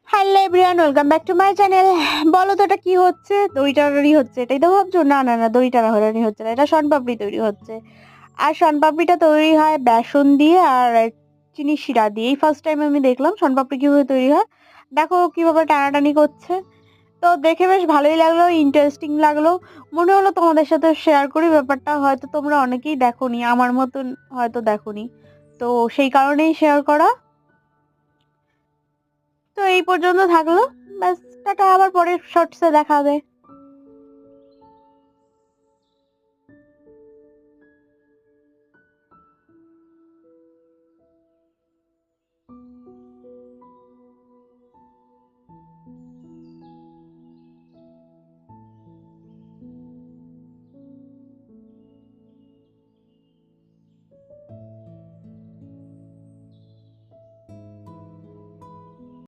Hello everyone, welcome back to my channel. বলো তো এটা কি হচ্ছে? দই টানানি হচ্ছে, এটাই তো ভাবছো? না না না, দই টানানি হচ্ছে না, এটা শনপাপড়ি তৈরি হচ্ছে। আর শনপাপড়িটা তৈরি হয় বেসন দিয়ে আর চিনি শিরা দিয়ে। এই ফার্স্ট টাইম আমি দেখলাম শনপাপড়ি কিভাবে তৈরি হয়। দেখো কিভাবে টানাটানি করছে। তো দেখে বেশ ভালোই লাগলো, ইন্টারেস্টিং লাগলো। মনে হলো তোমাদের সাথে শেয়ার করি ব্যাপারটা। হয়তো তোমরা অনেকেই দেখোনি, আমার মতন হয়তো দেখোনি, তো সেই কারণেই শেয়ার করা। তো এই পর্যন্ত থাকলো। ব্যাস, টাটা, আবার পরের শর্টসে দেখা হবে।